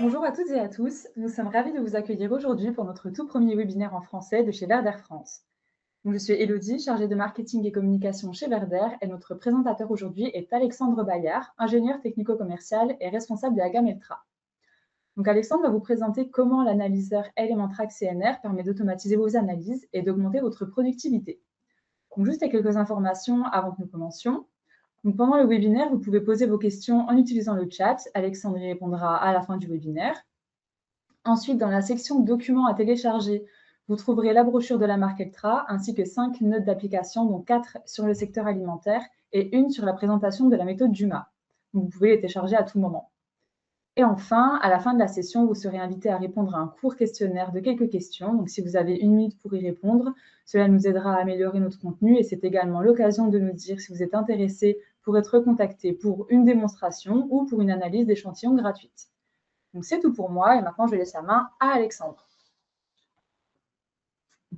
Bonjour à toutes et à tous, nous sommes ravis de vous accueillir aujourd'hui pour notre tout premier webinaire en français de chez Verder France. Donc, je suis Elodie, chargée de marketing et communication chez Verder, et notre présentateur aujourd'hui est Alexandre Bayard, ingénieur technico-commercial et responsable de la gamme Eltra. Donc Alexandre va vous présenter comment l'analyseur Elementrack CNR permet d'automatiser vos analyses et d'augmenter votre productivité. Donc juste quelques informations avant que nous commencions. Donc pendant le webinaire, vous pouvez poser vos questions en utilisant le chat. Alexandre y répondra à la fin du webinaire. Ensuite, dans la section documents à télécharger, vous trouverez la brochure de la marque Eltra ainsi que 5 notes d'application, dont 4 sur le secteur alimentaire et une sur la présentation de la méthode Juma. Donc, vous pouvez les télécharger à tout moment. Et enfin, à la fin de la session, vous serez invité à répondre à un court questionnaire de quelques questions. Donc, si vous avez 1 minute pour y répondre, cela nous aidera à améliorer notre contenu et c'est également l'occasion de nous dire si vous êtes intéressé pour être contacté pour une démonstration ou pour une analyse d'échantillons gratuite. Donc, c'est tout pour moi et maintenant, je laisse la main à Alexandre.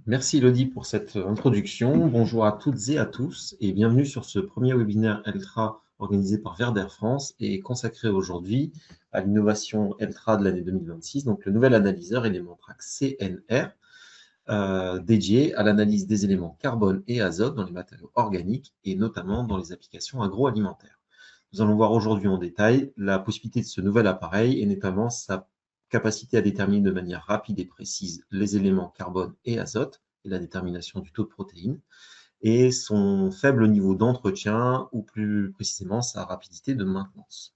Merci Elodie pour cette introduction. Bonjour à toutes et à tous et bienvenue sur ce premier webinaire Eltra organisé par Verder France et consacré aujourd'hui à l'innovation Eltra de l'année 2026, donc le nouvel analyseur Elementrack CNR dédié à l'analyse des éléments carbone et azote dans les matériaux organiques et notamment dans les applications agroalimentaires. Nous allons voir aujourd'hui en détail la possibilité de ce nouvel appareil et notamment sa capacité à déterminer de manière rapide et précise les éléments carbone et azote et la détermination du taux de protéines et son faible niveau d'entretien ou plus précisément sa rapidité de maintenance.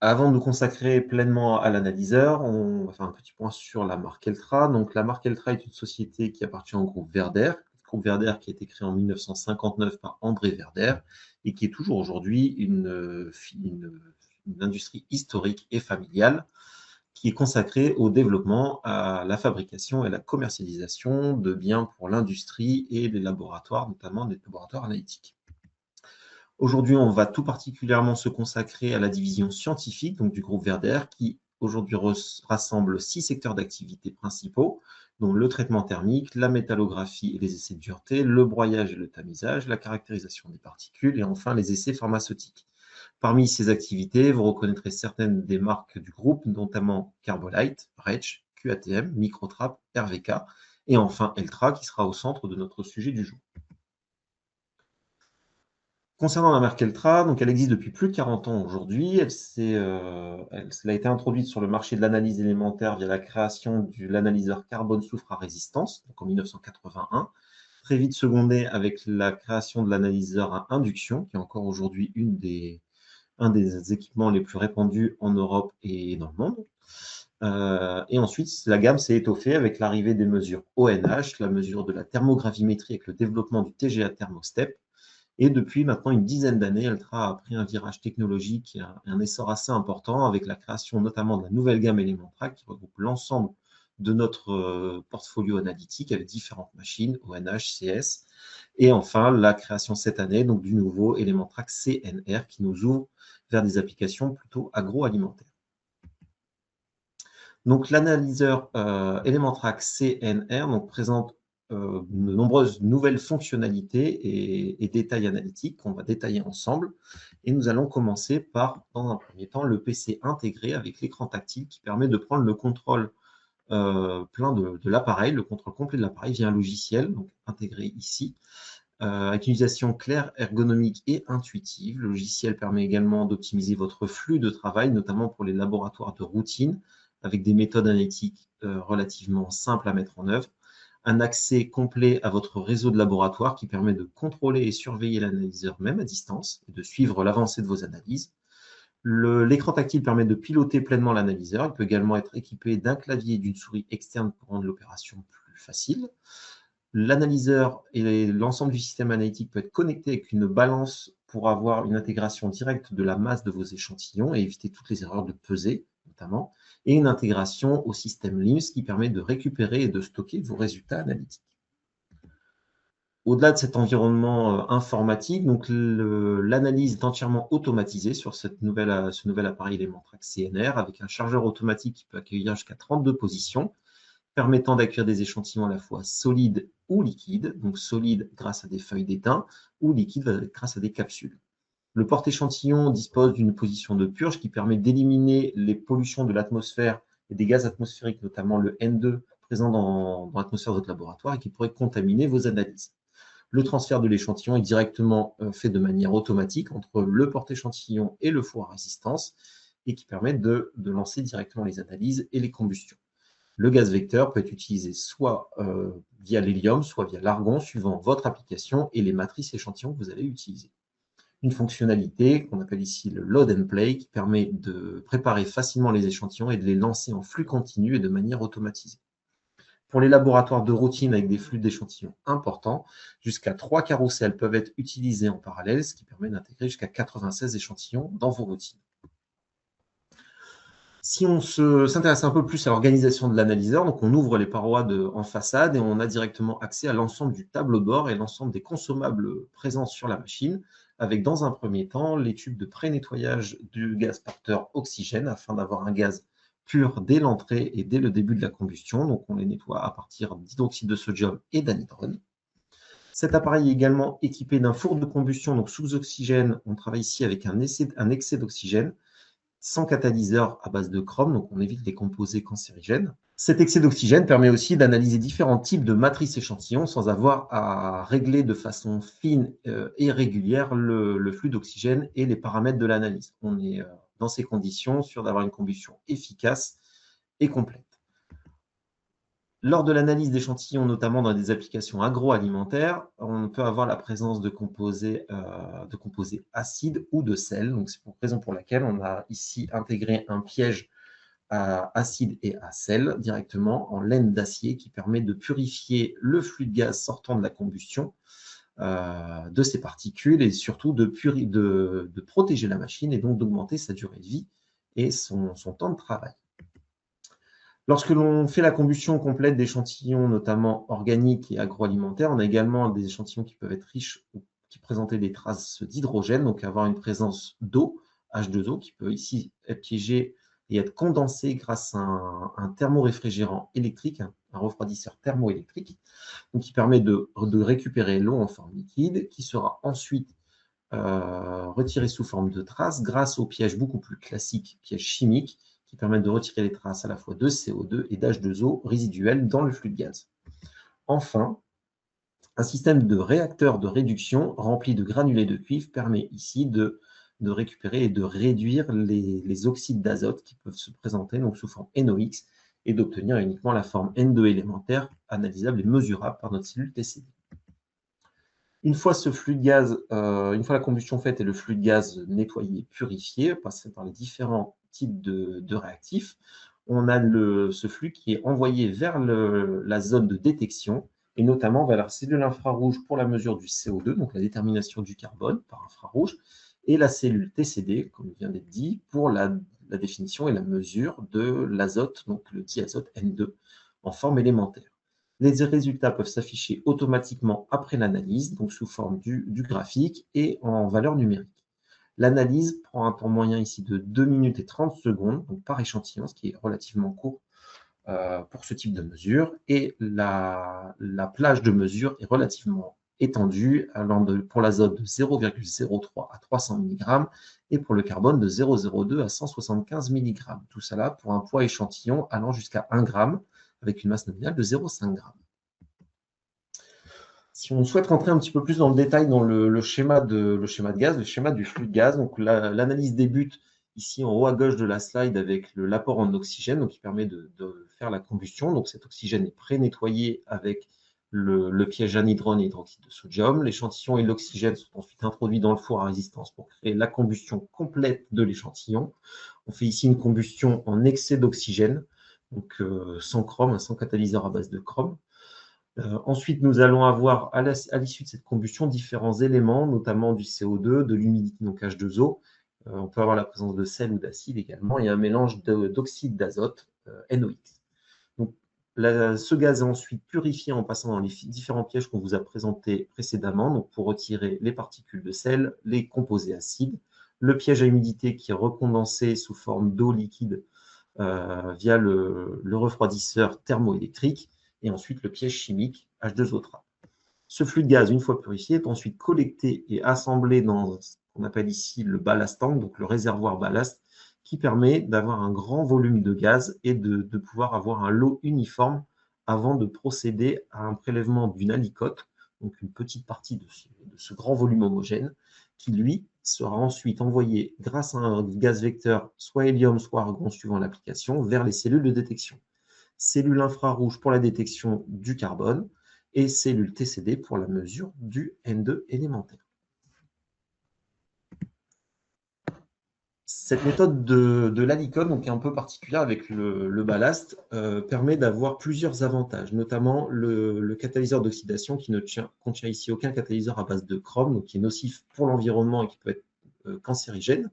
Avant de nous consacrer pleinement à l'analyseur, on va faire un petit point sur la marque Eltra. Donc, la marque Eltra est une société qui appartient au groupe Verder. Le groupe Verder qui a été créé en 1959 par André Verder et qui est toujours aujourd'hui une industrie historique et familiale qui est consacrée au développement, à la fabrication et à la commercialisation de biens pour l'industrie et les laboratoires, notamment des laboratoires analytiques. Aujourd'hui, on va tout particulièrement se consacrer à la division scientifique donc du groupe Verder, qui aujourd'hui rassemble 6 secteurs d'activité principaux, dont le traitement thermique, la métallographie et les essais de dureté, le broyage et le tamisage, la caractérisation des particules et enfin les essais pharmaceutiques. Parmi ces activités, vous reconnaîtrez certaines des marques du groupe, notamment Carbolite, Rech, QATM, Microtrap, RVK et enfin Eltra, qui sera au centre de notre sujet du jour. Concernant la marque Eltra, donc elle existe depuis plus de 40 ans aujourd'hui. Elle a été introduite sur le marché de l'analyse élémentaire via la création de l'analyseur carbone-soufre à résistance, donc en 1981. Très vite secondée avec la création de l'analyseur à induction, qui est encore aujourd'hui un des équipements les plus répandus en Europe et dans le monde. Et ensuite, la gamme s'est étoffée avec l'arrivée des mesures ONH, la mesure de la thermogravimétrie avec le développement du TGA Thermostep. Et depuis maintenant une dizaine d'années, Eltra a pris un virage technologique et un essor assez important avec la création notamment de la nouvelle gamme Elementrack qui regroupe l'ensemble de notre portfolio analytique avec différentes machines, ONH, CS, et enfin la création cette année donc, du nouveau Elementrack CNR qui nous ouvre vers des applications plutôt agroalimentaires. Donc l'analyseur Elementrack CNR donc, présente de nombreuses nouvelles fonctionnalités et détails analytiques qu'on va détailler ensemble. Et nous allons commencer par, dans un premier temps, le PC intégré avec l'écran tactile qui permet de prendre le contrôle plein de l'appareil, le contrôle complet de l'appareil via un logiciel donc intégré ici. Avec une utilisation claire, ergonomique et intuitive. Le logiciel permet également d'optimiser votre flux de travail, notamment pour les laboratoires de routine, avec des méthodes analytiques relativement simples à mettre en œuvre. Un accès complet à votre réseau de laboratoires qui permet de contrôler et surveiller l'analyseur même à distance et de suivre l'avancée de vos analyses. L'écran tactile permet de piloter pleinement l'analyseur. Il peut également être équipé d'un clavier et d'une souris externe pour rendre l'opération plus facile. L'analyseur et l'ensemble du système analytique peut être connecté avec une balance pour avoir une intégration directe de la masse de vos échantillons et éviter toutes les erreurs de pesée, notamment, et une intégration au système LIMS qui permet de récupérer et de stocker vos résultats analytiques. Au-delà de cet environnement informatique, donc l'analyse est entièrement automatisée sur ce nouvel appareil Elementrack CNR avec un chargeur automatique qui peut accueillir jusqu'à 32 positions, permettant d'accueillir des échantillons à la fois solides ou liquides, donc solides grâce à des feuilles d'étain ou liquides grâce à des capsules. Le porte-échantillon dispose d'une position de purge qui permet d'éliminer les pollutions de l'atmosphère et des gaz atmosphériques, notamment le N2 présent dans l'atmosphère de votre laboratoire et qui pourrait contaminer vos analyses. Le transfert de l'échantillon est directement fait de manière automatique entre le porte-échantillon et le four à résistance et qui permet de lancer directement les analyses et les combustions. Le gaz vecteur peut être utilisé soit via l'hélium, soit via l'argon, suivant votre application et les matrices échantillons que vous allez utiliser. Une fonctionnalité qu'on appelle ici le load and play qui permet de préparer facilement les échantillons et de les lancer en flux continu et de manière automatisée. Pour les laboratoires de routine avec des flux d'échantillons importants, jusqu'à 3 carrousels peuvent être utilisés en parallèle, ce qui permet d'intégrer jusqu'à 96 échantillons dans vos routines. Si on s'intéresse un peu plus à l'organisation de l'analyseur, donc on ouvre les parois en façade et on a directement accès à l'ensemble du tableau de bord et l'ensemble des consommables présents sur la machine, avec dans un premier temps les tubes de pré-nettoyage du gaz porteur oxygène afin d'avoir un gaz pur dès l'entrée et dès le début de la combustion. Donc on les nettoie à partir d'hydroxyde de sodium et d'anhydrone. Cet appareil est également équipé d'un four de combustion, donc sous oxygène. On travaille ici avec un excès d'oxygène, sans catalyseur à base de chrome, donc on évite les composés cancérigènes. Cet excès d'oxygène permet aussi d'analyser différents types de matrices échantillons sans avoir à régler de façon fine et régulière le flux d'oxygène et les paramètres de l'analyse. On est dans ces conditions sûr d'avoir une combustion efficace et complète. Lors de l'analyse d'échantillons, notamment dans des applications agroalimentaires, on peut avoir la présence de composés acides ou de sel. Donc, c'est pour raison pour laquelle on a ici intégré un piège à acide et à sel directement en laine d'acier qui permet de purifier le flux de gaz sortant de la combustion de ces particules et surtout de protéger la machine et donc d'augmenter sa durée de vie et son temps de travail. Lorsque l'on fait la combustion complète d'échantillons, notamment organiques et agroalimentaires, on a également des échantillons qui peuvent être riches ou qui présentaient des traces d'hydrogène, donc avoir une présence d'eau, H2O, qui peut ici être piégé et être condensé grâce à un thermoréfrigérant électrique, un refroidisseur thermoélectrique, donc qui permet de récupérer l'eau en forme liquide, qui sera ensuite retirée sous forme de traces grâce au piège beaucoup plus classique, piège chimique, qui permettent de retirer les traces à la fois de CO2 et d'H2O résiduels dans le flux de gaz. Enfin, un système de réacteur de réduction rempli de granulés de cuivre permet ici de récupérer et de réduire les oxydes d'azote qui peuvent se présenter donc sous forme NOx et d'obtenir uniquement la forme N2 élémentaire analysable et mesurable par notre cellule TCD. Une fois ce flux de gaz, une fois la combustion faite et le flux de gaz nettoyé, purifié, passé par les différents types de réactifs, on a ce flux qui est envoyé vers la zone de détection et notamment vers la cellule infrarouge pour la mesure du CO2, donc la détermination du carbone par infrarouge, et la cellule TCD, comme vient d'être dit, pour la définition et la mesure de l'azote, donc le diazote N2 en forme élémentaire. Les résultats peuvent s'afficher automatiquement après l'analyse, donc sous forme du graphique et en valeur numérique. L'analyse prend un temps moyen ici de 2 minutes et 30 secondes donc par échantillon, ce qui est relativement court pour ce type de mesure. Et la plage de mesure est relativement étendue, allant pour l'azote de 0,03 à 300 mg et pour le carbone de 0,02 à 175 mg. Tout cela pour un poids échantillon allant jusqu'à 1 g avec une masse nominale de 0,5 g. Si on souhaite rentrer un petit peu plus dans le détail dans le schéma de gaz, le schéma du flux de gaz, donc l'analyse débute ici en haut à gauche de la slide avec l'apport en oxygène, donc qui permet de faire la combustion. Donc cet oxygène est pré-nettoyé avec le piège anhydrone et hydroxyde de sodium. L'échantillon et l'oxygène sont ensuite introduits dans le four à résistance pour créer la combustion complète de l'échantillon. On fait ici une combustion en excès d'oxygène, donc sans chrome, sans catalyseur à base de chrome. Ensuite, nous allons avoir à l'issue de cette combustion différents éléments, notamment du CO2, de l'humidité, donc H2O. On peut avoir la présence de sel ou d'acide également, et un mélange d'oxyde d'azote, NOx. Donc, ce gaz est ensuite purifié en passant dans les différents pièges qu'on vous a présentés précédemment, donc pour retirer les particules de sel, les composés acides, le piège à humidité qui est recondensé sous forme d'eau liquide via le refroidisseur thermoélectrique, et ensuite le piège chimique H2O trap. Ce flux de gaz, une fois purifié, est ensuite collecté et assemblé dans ce qu'on appelle ici le ballast tank, donc le réservoir ballast, qui permet d'avoir un grand volume de gaz et de pouvoir avoir un lot uniforme avant de procéder à un prélèvement d'une alicote, donc une petite partie de ce grand volume homogène, qui lui sera ensuite envoyé grâce à un gaz vecteur, soit hélium, soit argon, suivant l'application, vers les cellules de détection. Cellules infrarouges pour la détection du carbone et cellules TCD pour la mesure du N2 élémentaire. Cette méthode de l'alicote, donc un peu particulière avec le ballast, permet d'avoir plusieurs avantages, notamment le catalyseur d'oxydation qui ne contient ici aucun catalyseur à base de chrome, donc qui est nocif pour l'environnement et qui peut être cancérigène.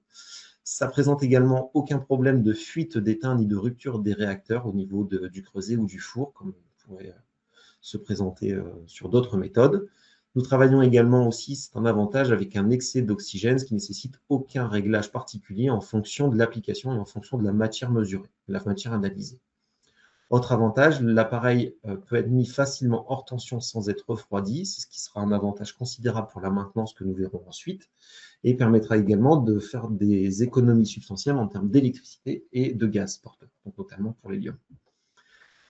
Ça présente également aucun problème de fuite d'étain ni de rupture des réacteurs au niveau du creuset ou du four, comme pourrait se présenter sur d'autres méthodes. Nous travaillons également aussi, c'est un avantage, avec un excès d'oxygène, ce qui ne nécessite aucun réglage particulier en fonction de l'application et en fonction de la matière mesurée, de la matière analysée. Autre avantage, l'appareil peut être mis facilement hors tension sans être refroidi, c'est ce qui sera un avantage considérable pour la maintenance que nous verrons ensuite, et permettra également de faire des économies substantielles en termes d'électricité et de gaz porteur, donc notamment pour l'hélium.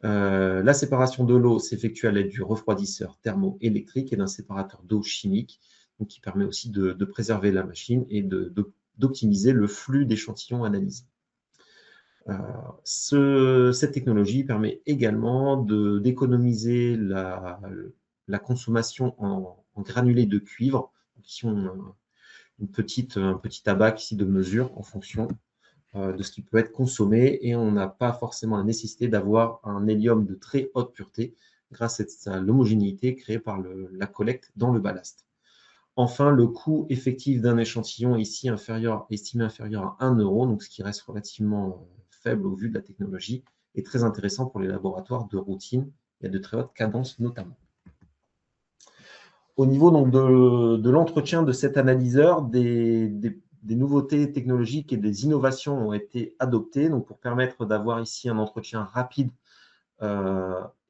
La séparation de l'eau s'effectue à l'aide du refroidisseur thermoélectrique et d'un séparateur d'eau chimique, donc qui permet aussi de préserver la machine et d'optimiser le flux d'échantillons analysés. Cette technologie permet également d'économiser la consommation en granulés de cuivre, qui ont un petit tabac ici de mesure en fonction de ce qui peut être consommé, et on n'a pas forcément la nécessité d'avoir un hélium de très haute pureté grâce à l'homogénéité créée par la collecte dans le ballast. Enfin, le coût effectif d'un échantillon est ici estimé inférieur à 1 euro, donc ce qui reste relativement faible au vu de la technologie et très intéressant pour les laboratoires de routine et de très haute cadence notamment. Au niveau donc, de l'entretien de cet analyseur, des nouveautés technologiques et des innovations ont été adoptées donc pour permettre d'avoir ici un entretien rapide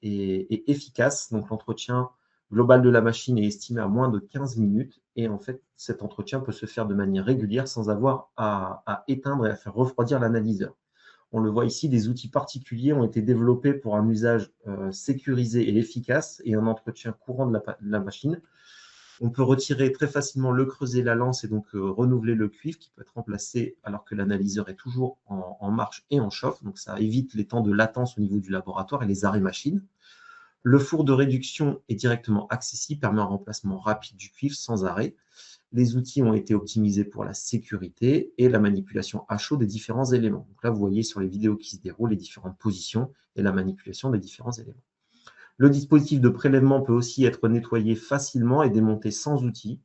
et efficace. Donc l'entretien global de la machine est estimé à moins de 15 minutes et en fait cet entretien peut se faire de manière régulière sans avoir à éteindre et à faire refroidir l'analyseur. On le voit ici, des outils particuliers ont été développés pour un usage sécurisé et efficace et un entretien courant de la machine. On peut retirer très facilement le creuset, la lance et donc renouveler le cuivre qui peut être remplacé alors que l'analyseur est toujours en marche et en chauffe. Donc ça évite les temps de latence au niveau du laboratoire et les arrêts machines. Le four de réduction est directement accessible, permet un remplacement rapide du cuivre sans arrêt. Les outils ont été optimisés pour la sécurité et la manipulation à chaud des différents éléments. Donc là, vous voyez sur les vidéos qui se déroulent les différentes positions et la manipulation des différents éléments. Le dispositif de prélèvement peut aussi être nettoyé facilement et démonté sans outil,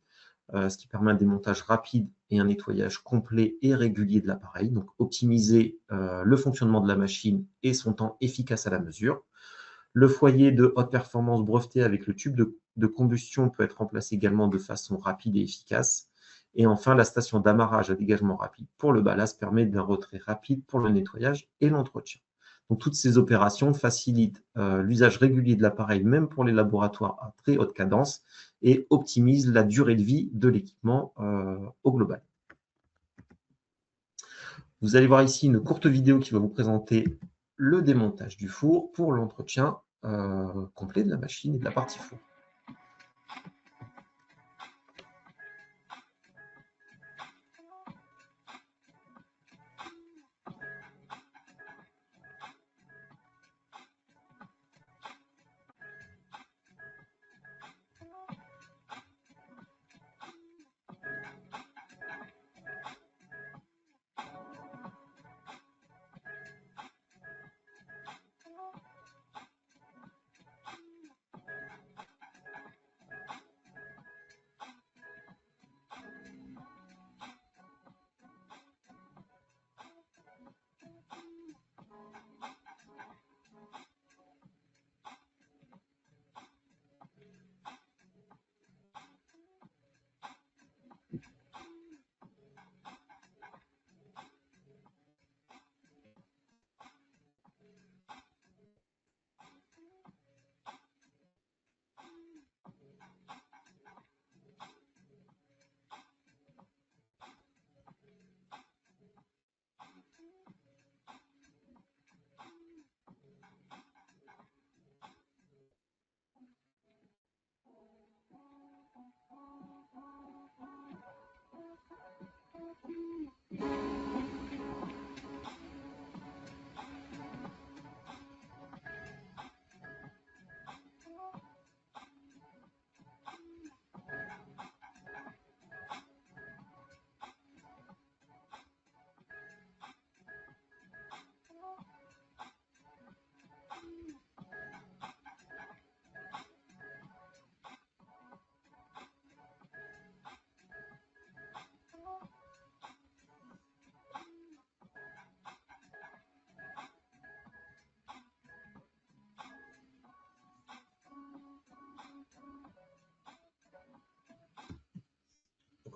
ce qui permet un démontage rapide et un nettoyage complet et régulier de l'appareil. Donc, optimiser le fonctionnement de la machine et son temps efficace à la mesure. Le foyer de haute performance breveté avec le tube de combustion peut être remplacé également de façon rapide et efficace. Et enfin, la station d'amarrage à dégagement rapide pour le ballast permet d'un retrait rapide pour le nettoyage et l'entretien. Donc, toutes ces opérations facilitent l'usage régulier de l'appareil, même pour les laboratoires à très haute cadence, et optimisent la durée de vie de l'équipement au global. Vous allez voir ici une courte vidéo qui va vous présenter le démontage du four pour l'entretien complet de la machine et de la partie four.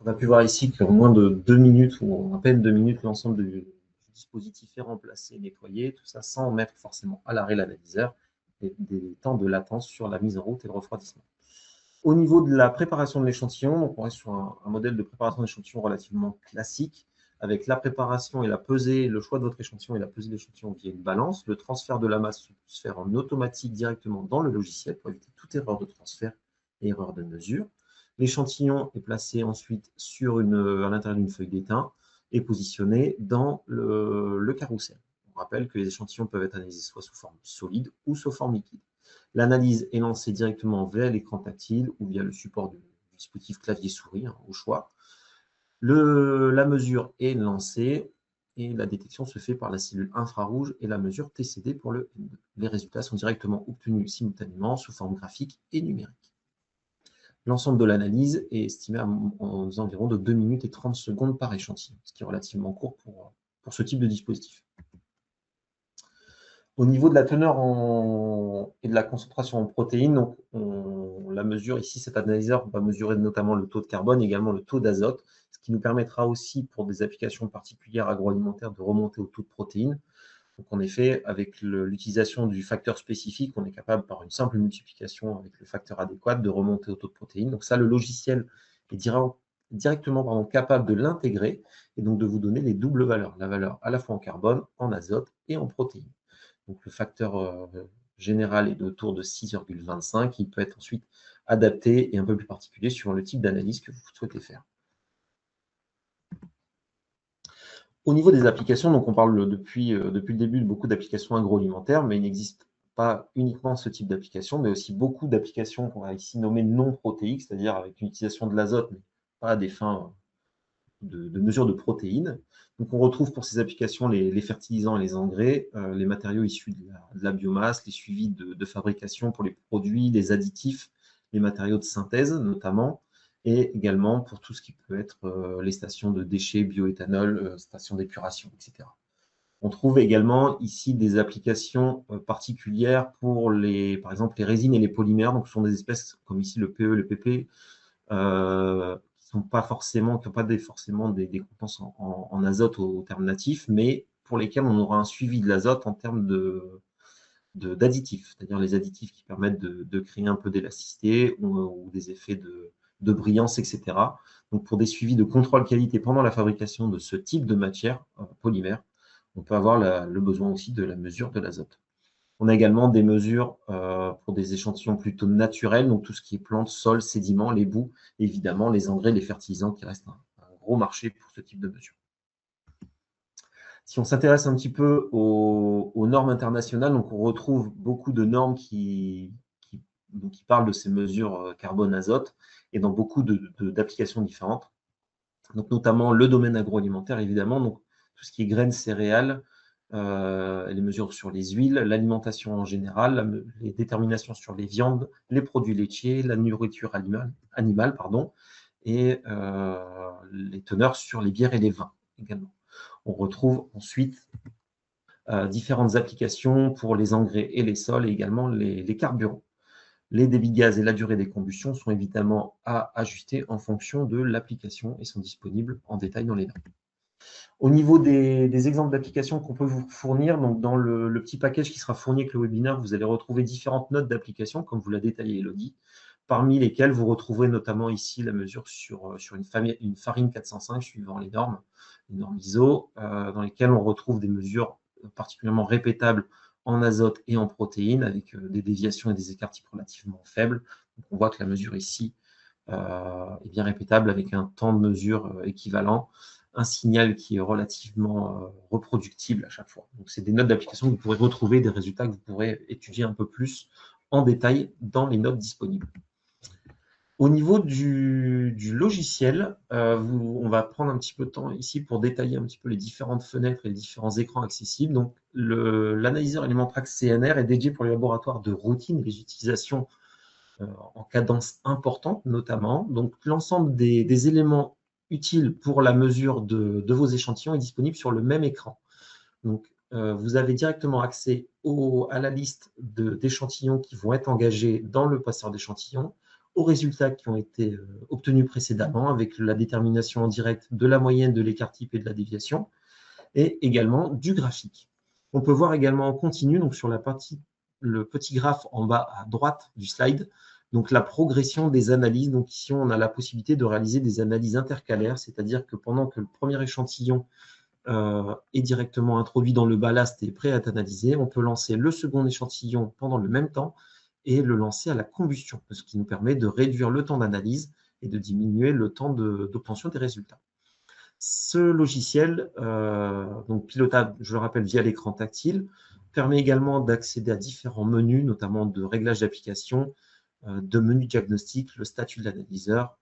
On a pu voir ici qu'en moins de 2 minutes, ou à peine 2 minutes, l'ensemble du dispositif est remplacé, nettoyé, tout ça sans mettre forcément à l'arrêt l'analyseur, et des temps de latence sur la mise en route et le refroidissement. Au niveau de la préparation de l'échantillon, donc on reste sur un modèle de préparation d'échantillon relativement classique, avec la préparation et la pesée, le choix de votre échantillon et la pesée de l'échantillon via une balance. Le transfert de la masse se fait en automatique directement dans le logiciel pour éviter toute erreur de transfert et erreur de mesure. L'échantillon est placé ensuite à l'intérieur d'une feuille d'étain et positionné dans le carrousel. On rappelle que les échantillons peuvent être analysés soit sous forme solide ou sous forme liquide. L'analyse est lancée directement via l'écran tactile ou via le support du dispositif clavier-souris, au choix. La mesure est lancée et la détection se fait par la cellule infrarouge et la mesure TCD pour le N2. Les résultats sont directement obtenus simultanément sous forme graphique et numérique. L'ensemble de l'analyse est estimé aux environs de 2 minutes et 30 secondes par échantillon, ce qui est relativement court pour ce type de dispositif. Au niveau de la teneur et de la concentration en protéines, donc la mesure ici, cet analyseur va mesurer notamment le taux de carbone, également le taux d'azote, ce qui nous permettra aussi pour des applications particulières agroalimentaires de remonter au taux de protéines. Donc en effet, avec l'utilisation du facteur spécifique, on est capable par une simple multiplication avec le facteur adéquat de remonter au taux de protéines. Donc ça, le logiciel est directement capable de l'intégrer et donc de vous donner les doubles valeurs, la valeur à la fois en carbone, en azote et en protéines. Donc le facteur général est autour de 6,25. Il peut être ensuite adapté et un peu plus particulier suivant le type d'analyse que vous souhaitez faire. Au niveau des applications, donc on parle depuis le début de beaucoup d'applications agroalimentaires, mais il n'existe pas uniquement ce type d'application, mais aussi beaucoup d'applications qu'on va ici nommer non protéiques, c'est-à-dire avec l'utilisation de l'azote, mais pas à des fins de mesure de protéines. Donc on retrouve pour ces applications les fertilisants et les engrais, les matériaux issus de la biomasse, les suivis de fabrication pour les produits, les additifs, les matériaux de synthèse notamment, et également pour tout ce qui peut être les stations de déchets, bioéthanol, stations d'épuration, etc. On trouve également ici des applications particulières pour par exemple les résines et les polymères, donc ce sont des espèces comme ici le PE, le PP, qui n'ont pas forcément des contenances en azote au terme natif, mais pour lesquels on aura un suivi de l'azote en termes d'additifs, c'est-à-dire les additifs qui permettent de créer un peu d'élasticité ou des effets de brillance, etc. Donc pour des suivis de contrôle qualité pendant la fabrication de ce type de matière polymère, on peut avoir le besoin aussi de la mesure de l'azote. On a également des mesures pour des échantillons plutôt naturels, donc tout ce qui est plantes, sols, sédiments, les boues, et évidemment les engrais, les fertilisants qui restent un gros marché pour ce type de mesures. Si on s'intéresse un petit peu aux normes internationales, donc on retrouve beaucoup de normes qui parlent de ces mesures carbone-azote et dans beaucoup d'applications différentes. Donc notamment le domaine agroalimentaire, évidemment, donc tout ce qui est graines, céréales, les mesures sur les huiles, l'alimentation en général, les déterminations sur les viandes, les produits laitiers, la nourriture animale et les teneurs sur les bières et les vins également. On retrouve ensuite différentes applications pour les engrais et les sols et également les carburants. Les débits de gaz et la durée des combustions sont évidemment à ajuster en fonction de l'application et sont disponibles en détail dans les normes. Au niveau des exemples d'applications qu'on peut vous fournir, donc dans le petit package qui sera fourni avec le webinaire, vous allez retrouver différentes notes d'application, comme vous l'a détaillé Elodie, parmi lesquelles vous retrouverez notamment ici la mesure sur une farine 405 suivant les normes ISO, dans lesquelles on retrouve des mesures particulièrement répétables en azote et en protéines, avec des déviations et des écarts types relativement faibles. Donc on voit que la mesure ici est bien répétable avec un temps de mesure équivalent, un signal qui est relativement reproductible à chaque fois. Donc, c'est des notes d'application que vous pourrez retrouver, des résultats que vous pourrez étudier un peu plus en détail dans les notes disponibles. Au niveau du logiciel, on va prendre un petit peu de temps ici pour détailler un petit peu les différentes fenêtres et les différents écrans accessibles. Donc, l'analyseur Elementrax CNR est dédié pour les laboratoires de routine et les utilisations en cadence importante notamment. Donc, l'ensemble des éléments utiles pour la mesure de vos échantillons est disponible sur le même écran. Donc, vous avez directement accès à la liste d'échantillons qui vont être engagés dans le passeur d'échantillons, aux résultats qui ont été obtenus précédemment avec la détermination en direct de la moyenne, de l'écart type et de la déviation, et également du graphique. On peut voir également en continu, donc sur la partie, le petit graphe en bas à droite du slide, donc la progression des analyses. Donc ici, on a la possibilité de réaliser des analyses intercalaires, c'est-à-dire que pendant que le premier échantillon est directement introduit dans le ballast et prêt à être analysé, on peut lancer le second échantillon pendant le même temps et le lancer à la combustion, ce qui nous permet de réduire le temps d'analyse et de diminuer le temps d'obtention des résultats. Ce logiciel, donc pilotable, je le rappelle, via l'écran tactile, permet également d'accéder à différents menus, notamment de réglage d'application, de menu diagnostic, le statut de l'analyseur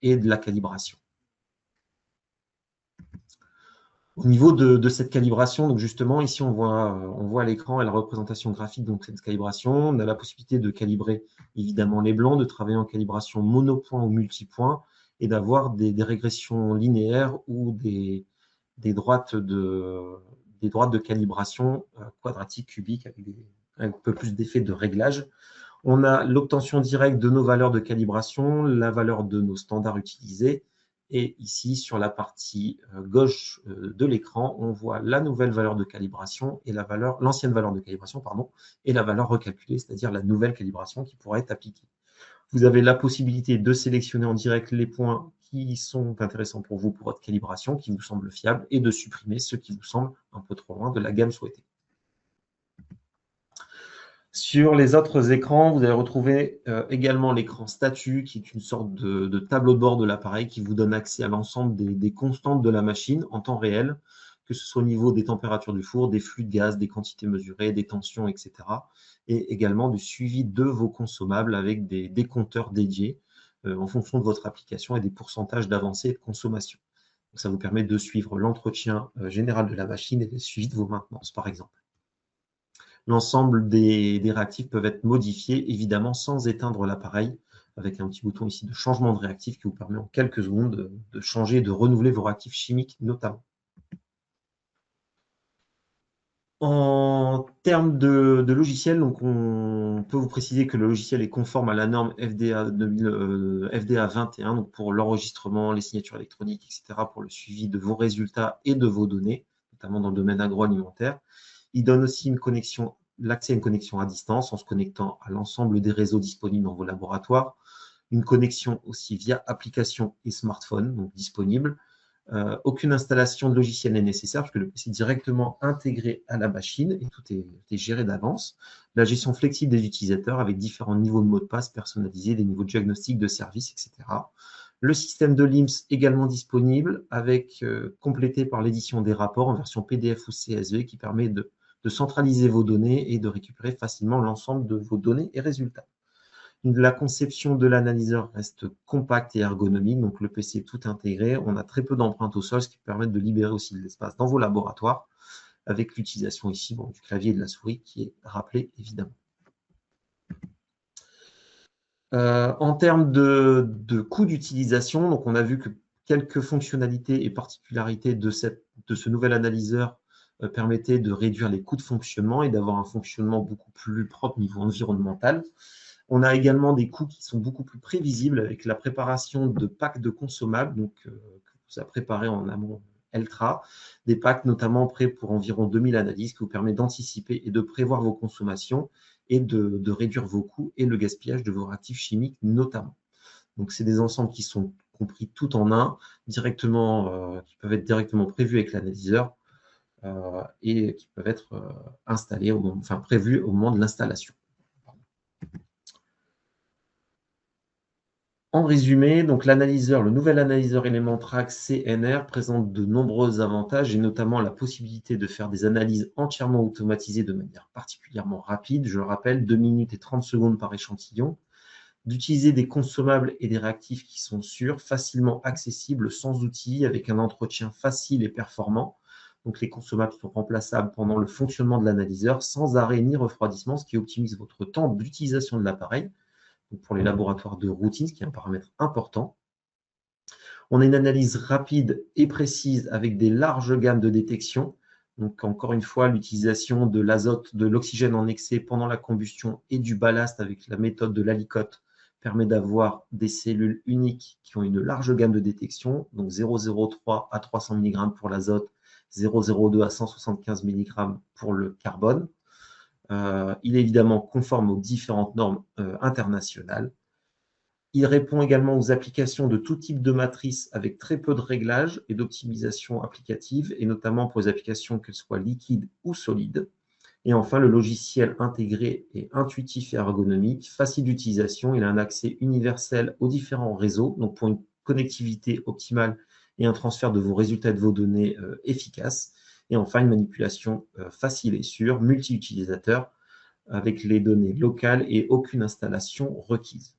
et de la calibration. Au niveau de cette calibration, donc justement, ici, on voit à l'écran et la représentation graphique de cette calibration. On a la possibilité de calibrer évidemment les blancs, de travailler en calibration monopoint ou multipoint et d'avoir des régressions linéaires ou des droites de calibration quadratique, cubique, avec un peu plus d'effets de réglage. On a l'obtention directe de nos valeurs de calibration, la valeur de nos standards utilisés. Et ici, sur la partie gauche de l'écran, on voit la nouvelle valeur de calibration et l'ancienne valeur de calibration, et la valeur recalculée, c'est-à-dire la nouvelle calibration qui pourra être appliquée. Vous avez la possibilité de sélectionner en direct les points qui sont intéressants pour vous pour votre calibration, qui vous semblent fiables, et de supprimer ceux qui vous semblent un peu trop loin de la gamme souhaitée. Sur les autres écrans, vous allez retrouver également l'écran statut, qui est une sorte de tableau de bord de l'appareil qui vous donne accès à l'ensemble des constantes de la machine en temps réel, que ce soit au niveau des températures du four, des flux de gaz, des quantités mesurées, des tensions, etc. Et également du suivi de vos consommables avec des compteurs dédiés en fonction de votre application et des pourcentages d'avancée et de consommation. Donc, ça vous permet de suivre l'entretien général de la machine et le suivi de vos maintenances, par exemple. L'ensemble des réactifs peuvent être modifiés, évidemment, sans éteindre l'appareil, avec un petit bouton ici de changement de réactif qui vous permet en quelques secondes de changer, de renouveler vos réactifs chimiques notamment. En termes de logiciel, donc on peut vous préciser que le logiciel est conforme à la norme FDA 21, donc pour l'enregistrement, les signatures électroniques, etc., pour le suivi de vos résultats et de vos données, notamment dans le domaine agroalimentaire. Il donne aussi l'accès à une connexion à distance en se connectant à l'ensemble des réseaux disponibles dans vos laboratoires. Une connexion aussi via application et smartphone, donc disponible. Aucune installation de logiciel n'est nécessaire parce que le PC est directement intégré à la machine et tout est géré d'avance. La gestion flexible des utilisateurs avec différents niveaux de mots de passe personnalisés, des niveaux de diagnostic de service, etc. Le système de LIMS également disponible, complété par l'édition des rapports en version PDF ou CSV qui permet de centraliser vos données et de récupérer facilement l'ensemble de vos données et résultats. La conception de l'analyseur reste compacte et ergonomique, donc le PC est tout intégré. On a très peu d'empreintes au sol, ce qui permet de libérer aussi de l'espace dans vos laboratoires, avec l'utilisation ici du clavier et de la souris qui est rappelé évidemment. En termes de coût d'utilisation, donc on a vu que quelques fonctionnalités et particularités de ce nouvel analyseur permettaient de réduire les coûts de fonctionnement et d'avoir un fonctionnement beaucoup plus propre au niveau environnemental. On a également des coûts qui sont beaucoup plus prévisibles avec la préparation de packs de consommables, donc que vous avez préparé en amont Eltra, des packs notamment prêts pour environ 2000 analyses qui vous permettent d'anticiper et de prévoir vos consommations et de réduire vos coûts et le gaspillage de vos réactifs chimiques notamment. Donc, c'est des ensembles qui sont compris tout en un, qui peuvent être directement prévus avec l'analyseur et qui peuvent être installés, prévus au moment de l'installation. En résumé, donc le nouvel analyseur Elementrax CNR présente de nombreux avantages et notamment la possibilité de faire des analyses entièrement automatisées de manière particulièrement rapide, je le rappelle, 2 minutes et 30 secondes par échantillon, d'utiliser des consommables et des réactifs qui sont sûrs, facilement accessibles, sans outils, avec un entretien facile et performant. Donc les consommables sont remplaçables pendant le fonctionnement de l'analyseur, sans arrêt ni refroidissement, ce qui optimise votre temps d'utilisation de l'appareil. Pour les laboratoires de routine, ce qui est un paramètre important. On a une analyse rapide et précise avec des larges gammes de détection. Donc, encore une fois, l'utilisation de l'azote, de l'oxygène en excès pendant la combustion et du ballast avec la méthode de l'alicote permet d'avoir des cellules uniques qui ont une large gamme de détection, donc 0,03 à 300 mg pour l'azote, 0,02 à 175 mg pour le carbone. Il est évidemment conforme aux différentes normes internationales. Il répond également aux applications de tout type de matrice avec très peu de réglages et d'optimisation applicative, et notamment pour les applications qu'elles soient liquides ou solides. Et enfin, le logiciel intégré est intuitif et ergonomique, facile d'utilisation. Il a un accès universel aux différents réseaux, donc pour une connectivité optimale et un transfert de vos résultats et de vos données efficace. Et enfin, une manipulation facile et sûre, multi-utilisateur, avec les données locales et aucune installation requise.